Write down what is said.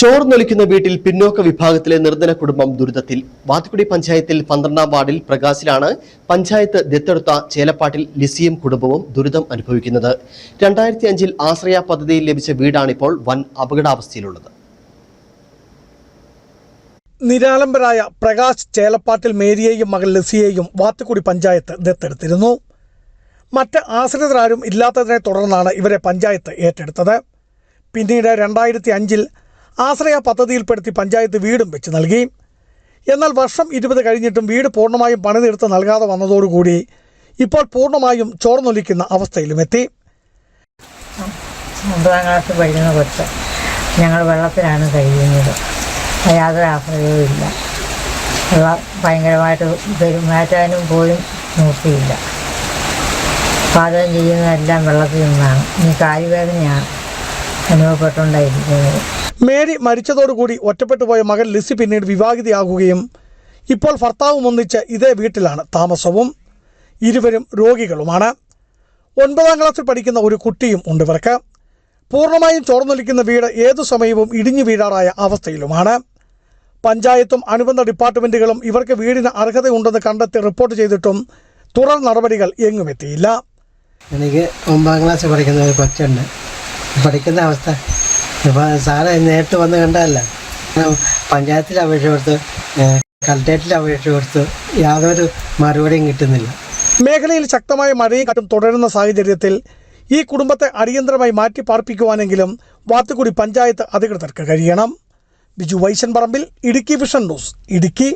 ചോർന്നൊലിക്കുന്ന വീട്ടിൽ പിന്നോക്ക വിഭാഗത്തിലെ നിർധന കുടുംബം ദുരിതത്തിൽ. വാത്തുക്കുടി പഞ്ചായത്തിൽ 12-ാം വാർഡിൽ പ്രകാശിലാണ് പഞ്ചായത്ത് ദത്തെടുത്ത ചേലപ്പാട്ടിൽ ലിസിയും കുടുംബവും ദുരിതം അനുഭവിക്കുന്നത്. 2005-ൽ ആശ്രയ പദ്ധതിയിൽ ലഭിച്ച വീടാണിപ്പോൾ വൻ അപകടാവസ്ഥയിലുള്ളത്. നിരാലംബരായ പ്രകാശ് ചേലപ്പാട്ടിൽ മേരിയെയും മകൾ ലിസിയെയും വാത്തുക്കുടി പഞ്ചായത്ത് ദത്തെടുത്തിരുന്നു. മറ്റ് ആശ്രിതരാരും ഇല്ലാത്തതിനെ തുടർന്നാണ് ഇവരെ പഞ്ചായത്ത് ഏറ്റെടുത്തത്. പിന്നീട് 2005-ൽ ആശ്രയ പദ്ധതിയിൽപ്പെടുത്തി പഞ്ചായത്ത് വീടും വെച്ച് നൽകി. എന്നാൽ വർഷം 20 കഴിഞ്ഞിട്ടും വീട് പൂർണ്ണമായും പണിതീർത്ത് നൽകാതെ വന്നതോടുകൂടി ഇപ്പോൾ പൂർണ്ണമായും ചോർന്നൊലിക്കുന്ന അവസ്ഥയിലുമെത്തി. 9-ാം ക്ലാസ് പഠിക്കുന്ന കൊച്ച് ഞങ്ങൾ വെള്ളത്തിലാണ് കഴിയുന്നത്. യാതൊരു ആശ്രയവും ഇല്ല. വെള്ളം ഭയങ്കരമായിട്ട് പെരുമാറ്റാനും പോലും നോക്കിയില്ല. പാചകം ചെയ്യുന്നതെല്ലാം വെള്ളത്തിൽ നിന്നാണ്. ഇനി കാലുവേദനയാണ് അനുഭവപ്പെട്ടുകൊണ്ടായിരിക്കുന്നത്. മേരി മരിച്ചതോടുകൂടി ഒറ്റപ്പെട്ടു പോയ മകൾ ലിസി പിന്നീട് വിവാഹിതയാകുകയും ഇപ്പോൾ ഭർത്താവും ഒന്നിച്ച് ഇതേ വീട്ടിലാണ് താമസവും. ഇരുവരും രോഗികളുമാണ്. 9-ാം ക്ലാസ്സിൽ പഠിക്കുന്ന ഒരു കുട്ടിയും ഉണ്ട് ഇവർക്ക്. പൂർണ്ണമായും ചോർന്നൊലിക്കുന്ന വീട് ഏതു സമയവും ഇടിഞ്ഞു വീഴാറായ അവസ്ഥയിലുമാണ്. പഞ്ചായത്തും അനുബന്ധ ഡിപ്പാർട്ട്മെൻറ്റുകളും ഇവർക്ക് വീടിന് അർഹതയുണ്ടെന്ന് കണ്ടെത്തി റിപ്പോർട്ട് ചെയ്തിട്ടും തുടർ നടപടികൾ എങ്ങുമെത്തിയില്ല. എനിക്ക് 9-ാം ക്ലാസ്സിൽ പഠിക്കുന്ന ഒരു കൊച്ചുണ്ട്. പഠിക്കുന്ന അവസ്ഥ ഇപ്പോൾ സാറ് നേരിട്ട് വന്ന് കണ്ടതല്ല. പഞ്ചായത്തിൽ അപേക്ഷ കൊടുത്ത്, കളക്ടറേറ്റിൽ അപേക്ഷ കൊടുത്ത് യാതൊരു മറുപടിയും കിട്ടുന്നില്ല. മേഖലയിൽ ശക്തമായ മഴയും കാറ്റും തുടരുന്ന സാഹചര്യത്തിൽ ഈ കുടുംബത്തെ അടിയന്തരമായി മാറ്റി പാർപ്പിക്കുവാനെങ്കിലും വാത്തുക്കുടി പഞ്ചായത്ത് അധികൃതർക്ക് കഴിയണം. ബിജു വൈശൻ പറമ്പിൽ, ഇടുക്കി വിഷൻ ന്യൂസ്, ഇടുക്കി.